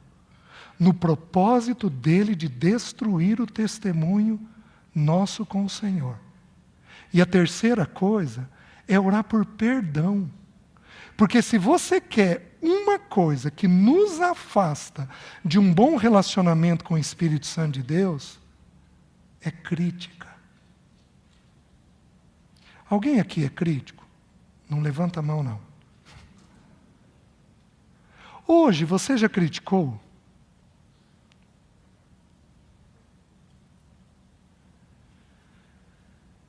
no propósito dele de destruir o testemunho nosso com o Senhor. E a terceira coisa é orar por perdão. Porque se você quer uma coisa que nos afasta de um bom relacionamento com o Espírito Santo de Deus, é crítica. Alguém aqui é crítico? Não levanta a mão, não. Hoje, você já criticou?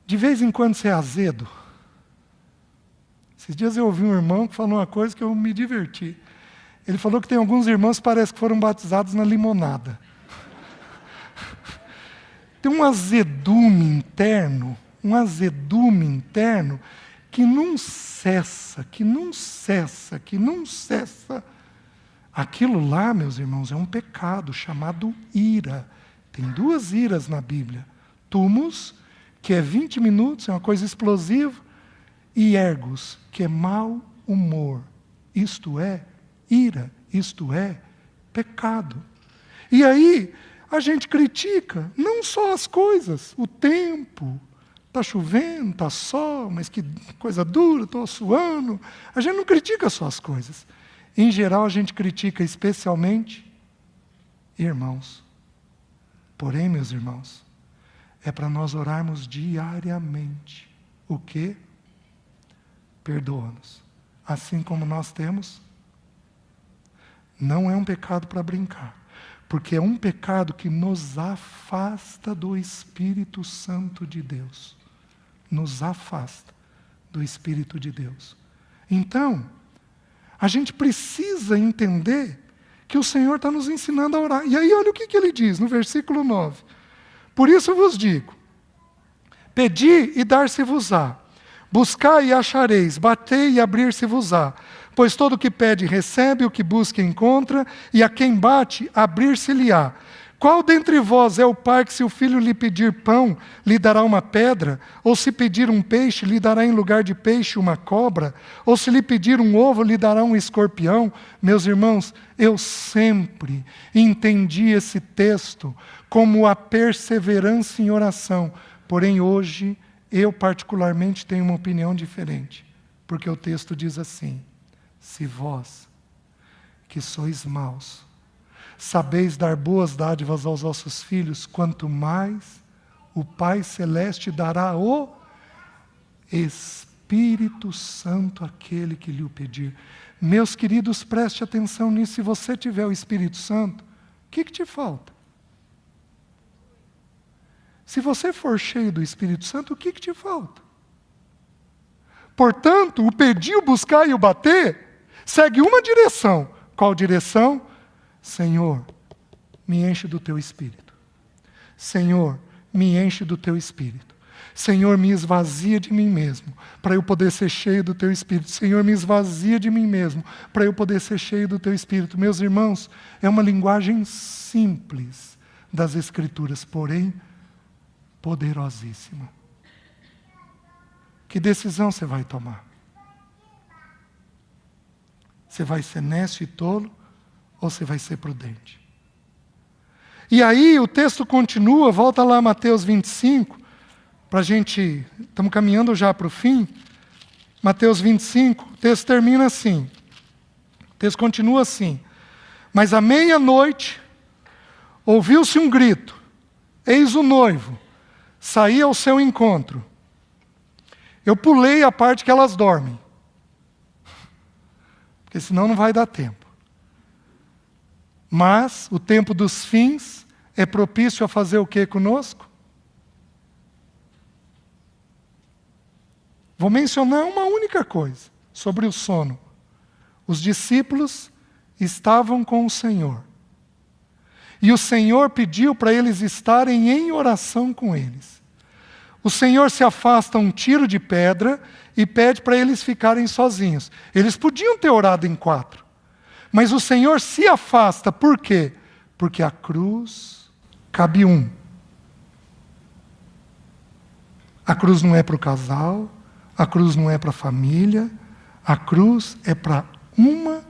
De vez em quando você é azedo. Esses dias eu ouvi um irmão que falou uma coisa que eu me diverti. Ele falou que tem alguns irmãos que parece que foram batizados na limonada. Tem um azedume interno que não cessa. Aquilo lá, meus irmãos, é um pecado chamado ira. Tem 2 iras na Bíblia. Tumos, que é 20 minutos, é uma coisa explosiva, e ergos, que é mau humor. Isto é ira, isto é pecado. E aí, a gente critica não só as coisas, o tempo. Está chovendo, está sol, mas que coisa dura, estou suando. A gente não critica só as coisas. Em geral, a gente critica especialmente irmãos. Porém, meus irmãos, é para nós orarmos diariamente. O quê? Perdoa-nos. Assim como nós temos. Não é um pecado para brincar. Porque é um pecado que nos afasta do Espírito Santo de Deus. Nos afasta do Espírito de Deus. Então, a gente precisa entender que o Senhor está nos ensinando a orar. E aí olha o que ele diz no versículo 9. Por isso vos digo, pedi e dar-se-vos-á, buscai e achareis, batei e abrir-se-vos-á. Pois todo o que pede recebe, o que busca encontra, e a quem bate, abrir-se-lhe-á. Qual dentre vós é o pai que, se o filho lhe pedir pão, lhe dará uma pedra? Ou se pedir um peixe, lhe dará em lugar de peixe uma cobra? Ou se lhe pedir um ovo, lhe dará um escorpião? Meus irmãos, eu sempre entendi esse texto como a perseverança em oração. Porém, hoje, eu particularmente tenho uma opinião diferente. Porque o texto diz assim: se vós, que sois maus, sabeis dar boas dádivas aos vossos filhos, quanto mais o Pai Celeste dará o Espírito Santo àquele que lhe o pedir. Meus queridos, preste atenção nisso. Se você tiver o Espírito Santo, o que te falta? Se você for cheio do Espírito Santo, o que te falta? Portanto, o pedir, o buscar e o bater segue uma direção. Qual direção? Senhor, me enche do teu Espírito. Senhor, me enche do teu Espírito. Senhor, me esvazia de mim mesmo, para eu poder ser cheio do teu Espírito. Senhor, me esvazia de mim mesmo, para eu poder ser cheio do teu Espírito. Meus irmãos, é uma linguagem simples das Escrituras, porém poderosíssima. Que decisão você vai tomar? Você vai ser nécio e tolo? Ou você vai ser prudente? E aí o texto continua, volta lá a Mateus 25, para a gente, estamos caminhando já para o fim. Mateus 25, o texto termina assim. O texto continua assim. Mas à meia-noite, ouviu-se um grito, eis o noivo, saí ao seu encontro. Eu pulei a parte que elas dormem, porque senão não vai dar tempo. Mas o tempo dos fins é propício a fazer o que conosco? Vou mencionar uma única coisa sobre o sono. Os discípulos estavam com o Senhor. E o Senhor pediu para eles estarem em oração com eles. O Senhor se afasta um tiro de pedra e pede para eles ficarem sozinhos. Eles podiam ter orado em 4. Mas o Senhor se afasta, por quê? Porque a cruz cabe um. A cruz não é para o casal, a cruz não é para a família, A cruz é para uma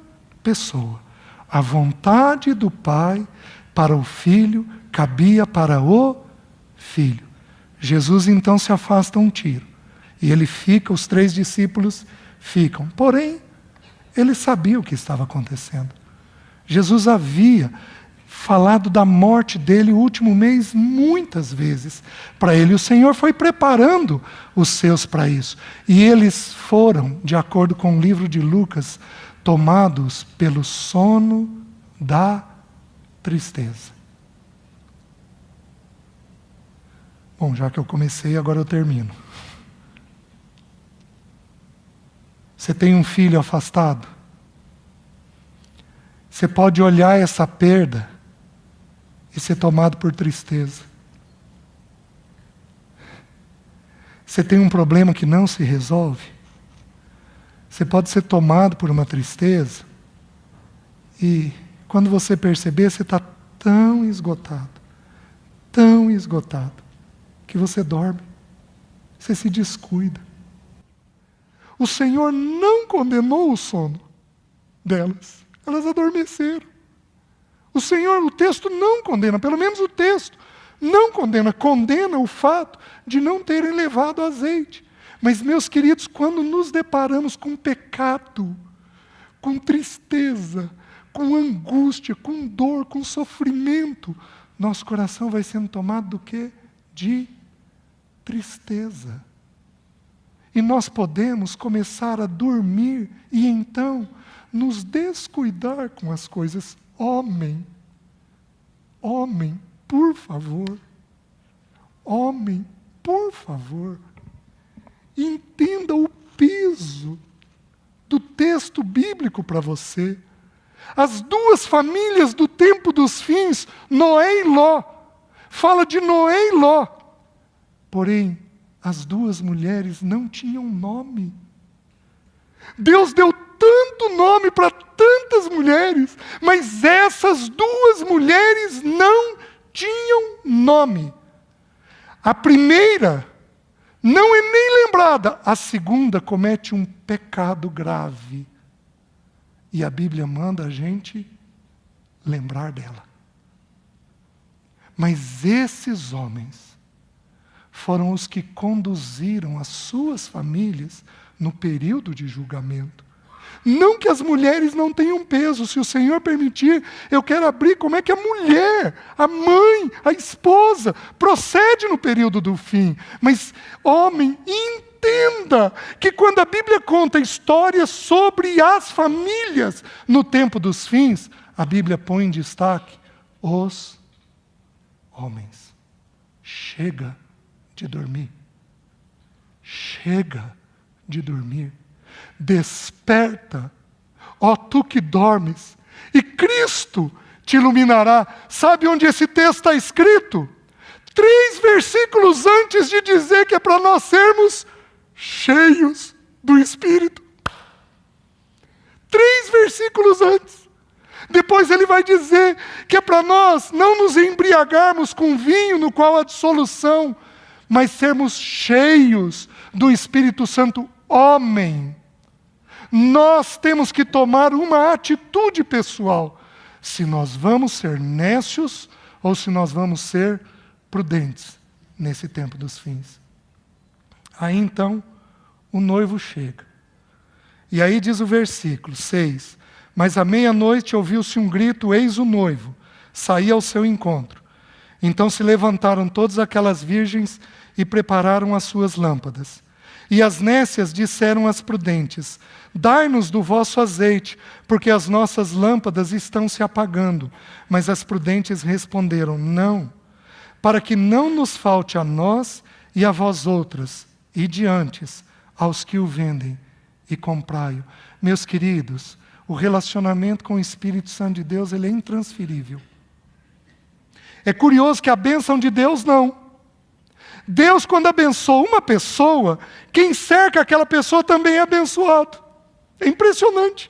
pessoa. A vontade do Pai para o Filho cabia para o Filho. Jesus então se afasta um tiro. E ele fica, os 3 discípulos ficam. Porém, ele sabia o que estava acontecendo. Jesus havia falado da morte dele o último mês muitas vezes para ele. O Senhor foi preparando os seus para isso. E eles foram, de acordo com o livro de Lucas, tomados pelo sono da tristeza. Bom, já que eu comecei, agora eu termino. Você tem um filho afastado? Você pode olhar essa perda e ser tomado por tristeza. Você tem um problema que não se resolve? Você pode ser tomado por uma tristeza e, quando você perceber, você está tão esgotado, que você dorme, você se descuida. O Senhor não condenou o sono delas, elas adormeceram. O Senhor, o texto não condena, pelo menos o texto não condena, condena o fato de não terem levado azeite. Mas, meus queridos, quando nos deparamos com pecado, com tristeza, com angústia, com dor, com sofrimento, nosso coração vai sendo tomado do quê? De tristeza. E nós podemos começar a dormir e então nos descuidar com as coisas. Homem, por favor. Homem, por favor. Entenda o peso do texto bíblico para você. As 2 famílias do tempo dos fins, Noé e Ló, fala de Noé e Ló. Porém, as 2 mulheres não tinham nome. Deus deu tanto nome para tantas mulheres, mas essas 2 mulheres não tinham nome. A primeira não é nem lembrada, a segunda comete um pecado grave. E a Bíblia manda a gente lembrar dela. Mas esses homens foram os que conduziram as suas famílias no período de julgamento. Não que as mulheres não tenham peso, se o Senhor permitir, eu quero abrir como é que a mulher, a mãe, a esposa, procede no período do fim. Mas, homem, entenda que quando a Bíblia conta histórias sobre as famílias no tempo dos fins, a Bíblia põe em destaque os homens. Chega de dormir. Chega de dormir. Desperta, ó tu que dormes, e Cristo te iluminará. Sabe onde esse texto está escrito? 3 versículos antes de dizer que é para nós sermos cheios do Espírito. 3 versículos antes. Depois ele vai dizer que é para nós não nos embriagarmos com vinho no qual há dissolução, mas sermos cheios do Espírito Santo. Homem, nós temos que tomar uma atitude pessoal, se nós vamos ser nécios ou se nós vamos ser prudentes nesse tempo dos fins. Aí então, o noivo chega. E aí diz o versículo 6, mas à meia-noite ouviu-se um grito, eis o noivo, saía ao seu encontro. Então se levantaram todas aquelas virgens e prepararam as suas lâmpadas. E as nécias disseram às prudentes, dai-nos do vosso azeite, porque as nossas lâmpadas estão se apagando. Mas as prudentes responderam, não, para que não nos falte a nós e a vós outras, e diante aos que o vendem, e comprai-o. Meus queridos, o relacionamento com o Espírito Santo de Deus, ele é intransferível. É curioso que a bênção de Deus não. Deus, quando abençoa uma pessoa, quem cerca aquela pessoa também é abençoado. É impressionante.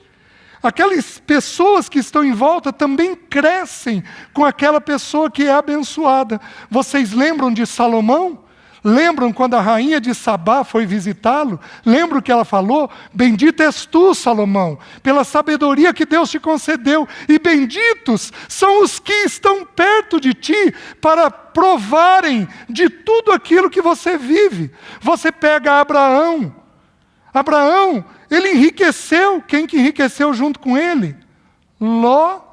Aquelas pessoas que estão em volta também crescem com aquela pessoa que é abençoada. Vocês lembram de Salomão? Lembram quando a rainha de Sabá foi visitá-lo? Lembram que ela falou? Bendito és tu, Salomão, pela sabedoria que Deus te concedeu. E benditos são os que estão perto de ti para provarem de tudo aquilo que você vive. Você pega Abraão. Abraão, ele enriqueceu. Quem que enriqueceu junto com ele? Ló.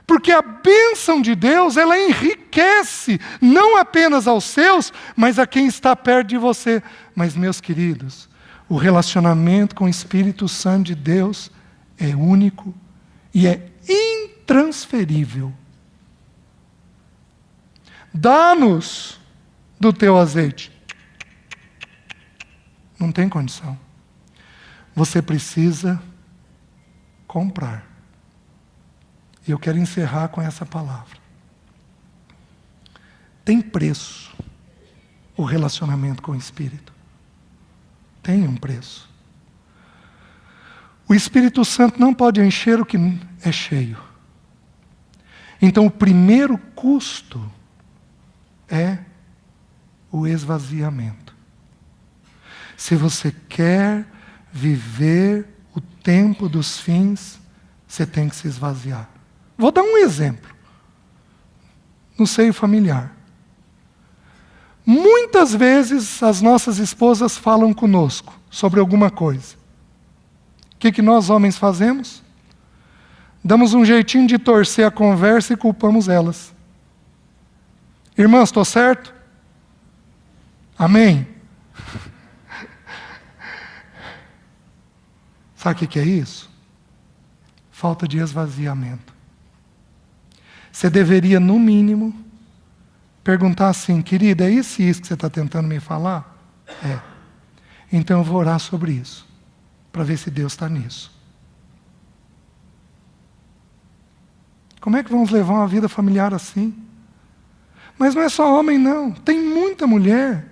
Porque a bênção de Deus, ela enriquece, não apenas aos seus, mas a quem está perto de você. Mas, meus queridos, o relacionamento com o Espírito Santo de Deus é único e é intransferível. Dá-nos do teu azeite. Não tem condição. Você precisa comprar. E eu quero encerrar com essa palavra. Tem preço o relacionamento com o Espírito. Tem um preço. O Espírito Santo não pode encher o que é cheio. Então, o primeiro custo é o esvaziamento. Se você quer viver o tempo dos fins, você tem que se esvaziar. Vou dar um exemplo. No seio familiar. Muitas vezes as nossas esposas falam conosco sobre alguma coisa. O que nós homens fazemos? Damos um jeitinho de torcer a conversa e culpamos elas. Irmãs, estou certo? Amém? Sabe o que é isso? Falta de esvaziamento. Você deveria, no mínimo, perguntar assim: querida, é isso e isso que você está tentando me falar? É. Então eu vou orar sobre isso, para ver se Deus está nisso. Como é que vamos levar uma vida familiar assim? Mas não é só homem, não. Tem muita mulher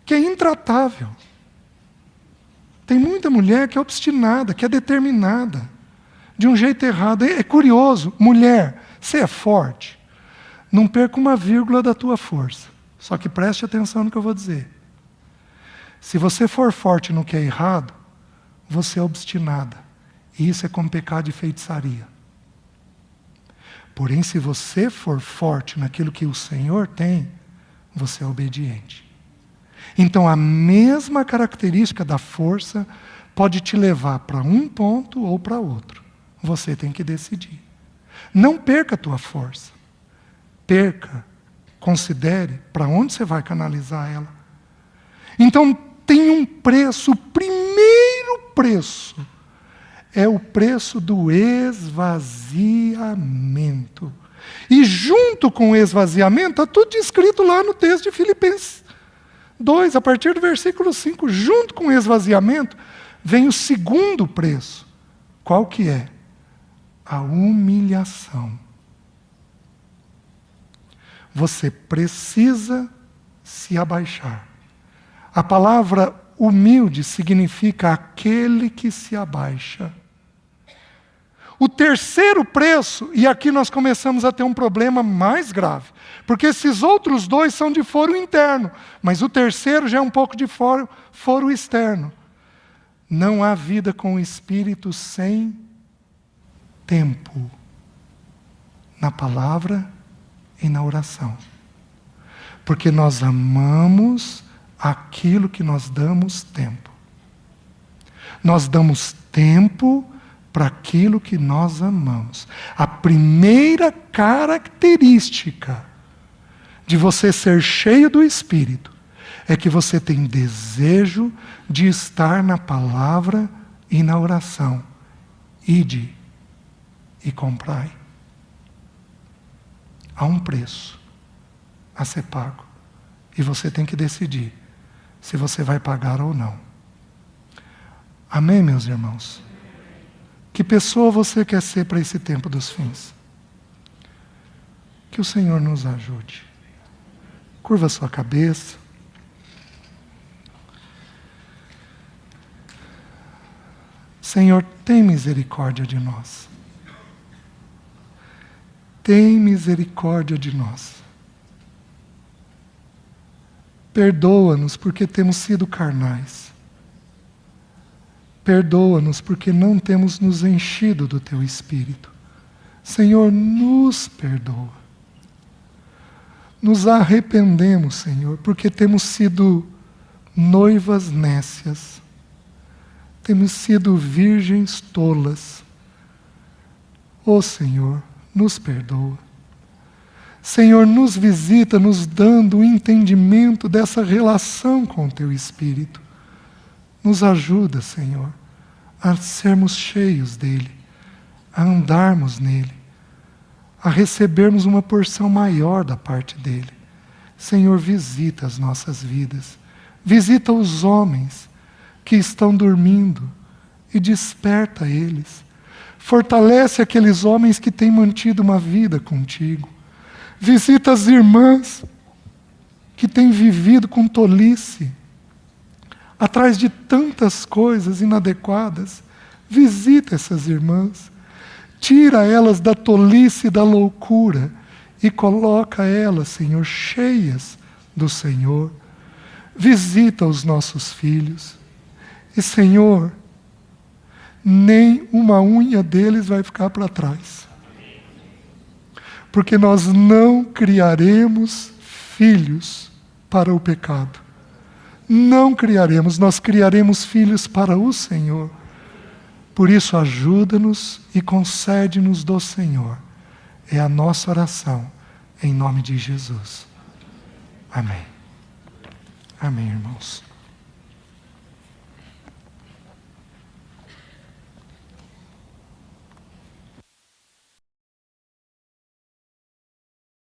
que é intratável. Tem muita mulher que é obstinada, que é determinada, de um jeito errado. É curioso, mulher, você é forte. Não perca uma vírgula da tua força. Só que preste atenção no que eu vou dizer. Se você for forte no que é errado, você é obstinada. E isso é como pecado de feitiçaria. Porém, se você for forte naquilo que o Senhor tem, você é obediente. Então, a mesma característica da força pode te levar para um ponto ou para outro. Você tem que decidir. Não perca a tua força. Considere para onde você vai canalizar ela. Então, tem um preço. O primeiro preço é o preço do esvaziamento. E junto com o esvaziamento, está tudo descrito lá no texto de Filipenses 2, a partir do versículo 5. Junto com o esvaziamento, vem o segundo preço. Qual que é? A humilhação. Você precisa se abaixar. A palavra humilde significa aquele que se abaixa. O terceiro preço, e aqui nós começamos a ter um problema mais grave, porque esses outros dois são de foro interno, mas o terceiro já é um pouco de foro externo. Não há vida com o Espírito sem tempo na palavra e na oração. Porque nós amamos aquilo que nós damos tempo. Nós damos tempo para aquilo que nós amamos. A primeira característica de você ser cheio do Espírito é que você tem desejo de estar na palavra e na oração. Ide e comprai. Há um preço a ser pago. E você tem que decidir se você vai pagar ou não. Amém, meus irmãos? Que pessoa você quer ser para esse tempo dos fins? Que o Senhor nos ajude. Curva sua cabeça. Senhor, tem misericórdia de nós. Tem misericórdia de nós. Perdoa-nos porque temos sido carnais. Perdoa-nos porque não temos nos enchido do Teu Espírito. Senhor, nos perdoa. Nos arrependemos, Senhor, porque temos sido noivas nécias. Temos sido virgens tolas. Ó Senhor, nos perdoa. Senhor, nos visita, nos dando o entendimento dessa relação com o Teu Espírito. Nos ajuda, Senhor, a sermos cheios dEle, a andarmos nele, a recebermos uma porção maior da parte dEle. Senhor, visita as nossas vidas, visita os homens que estão dormindo e desperta eles. Fortalece aqueles homens que têm mantido uma vida contigo. Visita as irmãs que têm vivido com tolice, atrás de tantas coisas inadequadas. Visita essas irmãs, tira elas da tolice e da loucura e coloca elas, Senhor, cheias do Senhor. Visita os nossos filhos e, Senhor, nem uma unha deles vai ficar para trás, porque nós não criaremos filhos para o pecado. Não criaremos, nós criaremos filhos para o Senhor. Por isso, ajuda-nos e concede-nos do Senhor. É a nossa oração, em nome de Jesus. Amém. Amém, irmãos.